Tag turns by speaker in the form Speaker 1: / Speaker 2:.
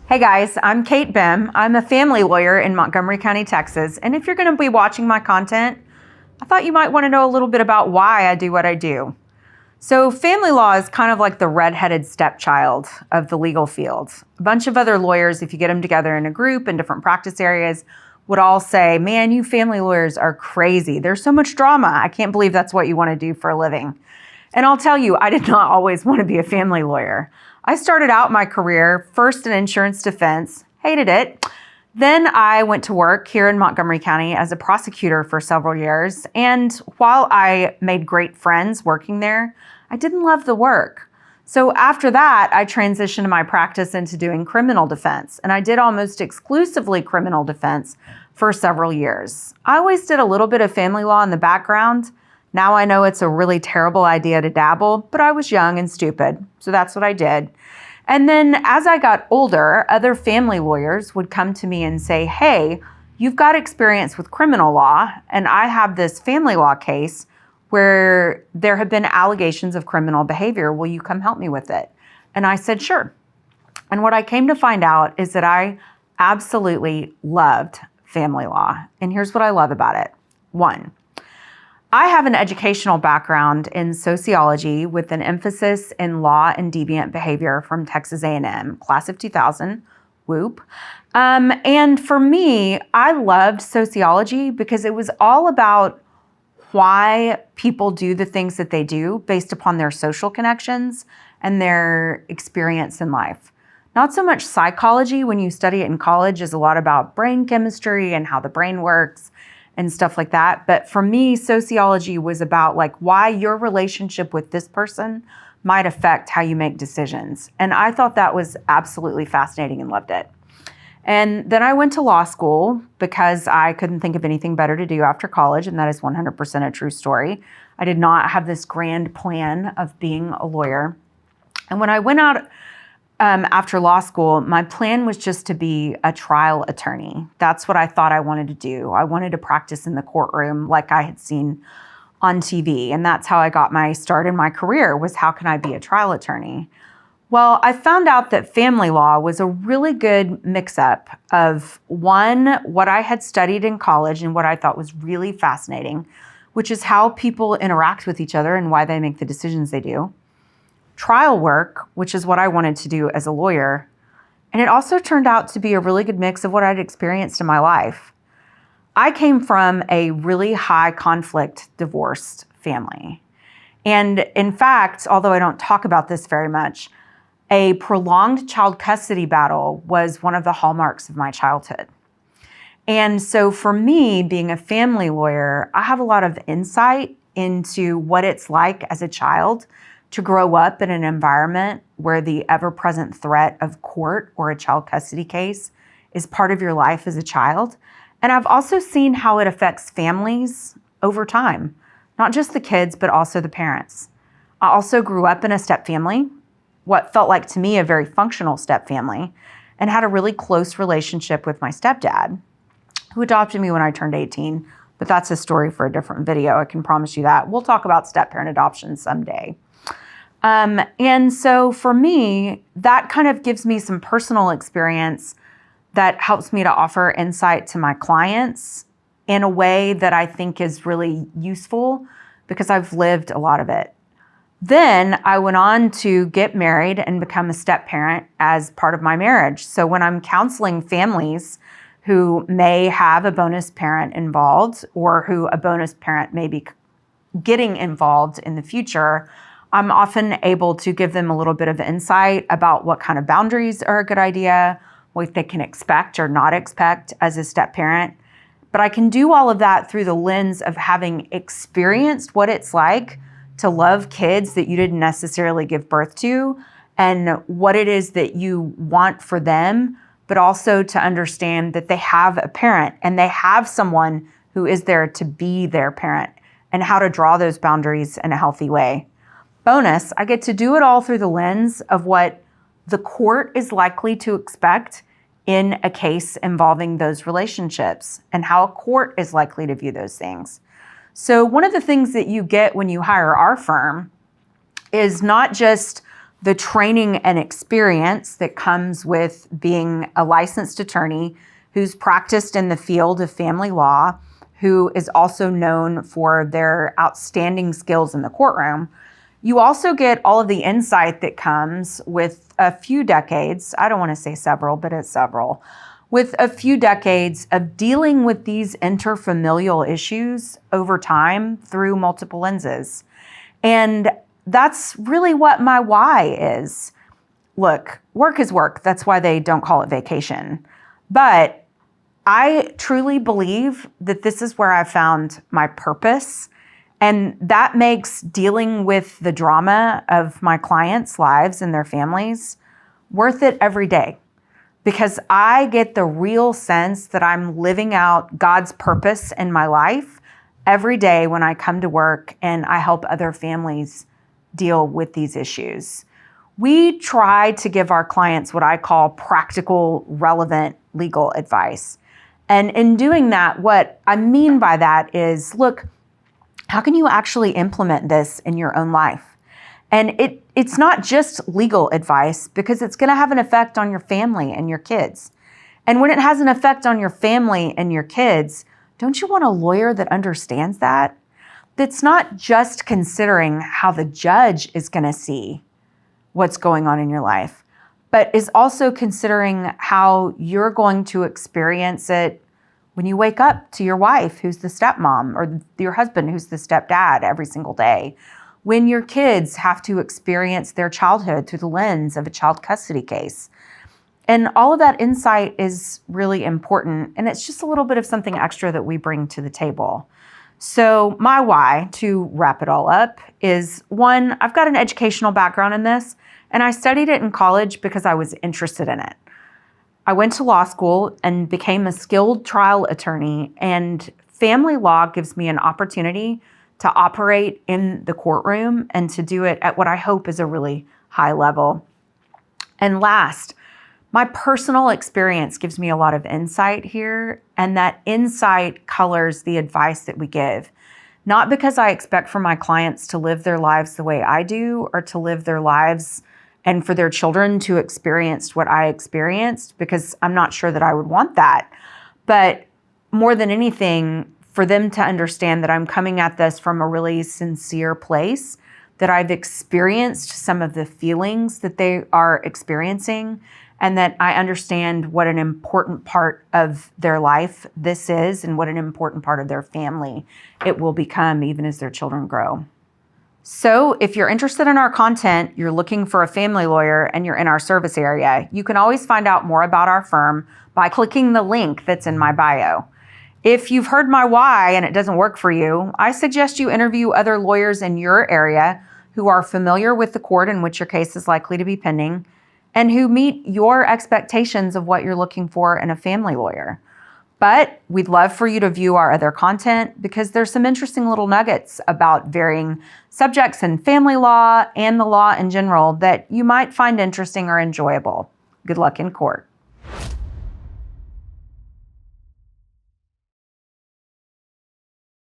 Speaker 1: Hey guys, I'm Kate Bihm. I'm a family lawyer in Montgomery County, Texas. And if you're going to be watching my content, I thought you might want to know a little bit about why I do what I do. So family law is kind of like the redheaded stepchild of the legal field. A bunch of other lawyers, if you get them together in a group in different practice areas, would all say, man, you family lawyers are crazy. There's so much drama. I can't believe that's what you want to do for a living. And I'll tell you, I did not always want to be a family lawyer. I started out my career first in insurance defense, hated it. Then I went to work here in Montgomery County as a prosecutor for several years. And while I made great friends working there, I didn't love the work. So after that, I transitioned my practice into doing criminal defense. And I did almost exclusively criminal defense for several years. I always did a little bit of family law in the background. Now I know it's a really terrible idea to dabble, but I was young and stupid, so that's what I did. And then as I got older, other family lawyers would come to me and say, hey, you've got experience with criminal law, and I have this family law case where there have been allegations of criminal behavior. Will you come help me with it? And I said, sure. And what I came to find out is that I absolutely loved family law. And here's what I love about it. One, I have an educational background in sociology with an emphasis in law and deviant behavior from Texas A&M, class of 2000, whoop. And for me, I loved sociology because it was all about why people do the things that they do based upon their social connections and their experience in life. Not so much psychology when you study it in college is a lot about brain chemistry and how the brain works and stuff like that. But for me, sociology was about like why your relationship with this person might affect how you make decisions. And I thought that was absolutely fascinating and loved it. And then I went to law school because I couldn't think of anything better to do after college. And that is 100% a true story. I did not have this grand plan of being a lawyer. And when I went out after law school, my plan was just to be a trial attorney. That's what I thought I wanted to do. I wanted to practice in the courtroom like I had seen on TV. And that's how I got my start in my career, was how can I be a trial attorney? Well, I found out that family law was a really good mix-up of one, what I had studied in college and what I thought was really fascinating, which is how people interact with each other and why they make the decisions they do. Trial work, which is what I wanted to do as a lawyer. And it also turned out to be a really good mix of what I'd experienced in my life. I came from a really high conflict divorced family. And in fact, although I don't talk about this very much, a prolonged child custody battle was one of the hallmarks of my childhood. And so for me, being a family lawyer, I have a lot of insight into what it's like as a child to grow up in an environment where the ever-present threat of court or a child custody case is part of your life as a child. And I've also seen how it affects families over time, not just the kids, but also the parents. I also grew up in a stepfamily, what felt like to me a very functional stepfamily, and had a really close relationship with my stepdad, who adopted me when I turned 18. But that's a story for a different video, I can promise you that. We'll talk about step-parent adoption someday. And so for me, that kind of gives me some personal experience that helps me to offer insight to my clients in a way that I think is really useful because I've lived a lot of it. Then I went on to get married and become a step-parent as part of my marriage. So when I'm counseling families who may have a bonus parent involved or who a bonus parent may be getting involved in the future, I'm often able to give them a little bit of insight about what kind of boundaries are a good idea, what they can expect or not expect as a step parent. But I can do all of that through the lens of having experienced what it's like to love kids that you didn't necessarily give birth to and what it is that you want for them, but also to understand that they have a parent and they have someone who is there to be their parent and how to draw those boundaries in a healthy way. Bonus, I get to do it all through the lens of what the court is likely to expect in a case involving those relationships and how a court is likely to view those things. So one of the things that you get when you hire our firm is not just the training and experience that comes with being a licensed attorney who's practiced in the field of family law, who is also known for their outstanding skills in the courtroom. You also get all of the insight that comes with a few decades, I don't want to say several, but it's several, with a few decades of dealing with these interfamilial issues over time through multiple lenses. And that's really what my why is. Look, work is work. That's why they don't call it vacation. But I truly believe that this is where I found my purpose. And that makes dealing with the drama of my clients' lives and their families worth it every day. Because I get the real sense that I'm living out God's purpose in my life every day when I come to work and I help other families deal with these issues. We try to give our clients what I call practical, relevant legal advice. And in doing that, what I mean by that is, look, how can you actually implement this in your own life? And it's not just legal advice, because it's going to have an effect on your family and your kids. And when it has an effect on your family and your kids, don't you want a lawyer that understands that? That's not just considering how the judge is going to see what's going on in your life, but is also considering how you're going to experience it when you wake up to your wife, who's the stepmom, or your husband, who's the stepdad, every single day. When your kids have to experience their childhood through the lens of a child custody case. And all of that insight is really important. And it's just a little bit of something extra that we bring to the table. So my why, to wrap it all up, is one, I've got an educational background in this, and I studied it in college because I was interested in it. I went to law school and became a skilled trial attorney, and family law gives me an opportunity to operate in the courtroom and to do it at what I hope is a really high level. And last, my personal experience gives me a lot of insight here, and that insight colors the advice that we give. Not because I expect for my clients to live their lives the way I do, or to live their lives and for their children to experience what I experienced, because I'm not sure that I would want that. But more than anything, for them to understand that I'm coming at this from a really sincere place, that I've experienced some of the feelings that they are experiencing, and that I understand what an important part of their life this is, and what an important part of their family it will become even as their children grow. So if you're interested in our content, you're looking for a family lawyer, and you're in our service area, you can always find out more about our firm by clicking the link that's in my bio. If you've heard my why and it doesn't work for you, I suggest you interview other lawyers in your area who are familiar with the court in which your case is likely to be pending, and who meet your expectations of what you're looking for in a family lawyer. But we'd love for you to view our other content, because there's some interesting little nuggets about varying subjects in family law and the law in general that you might find interesting or enjoyable. Good luck in court.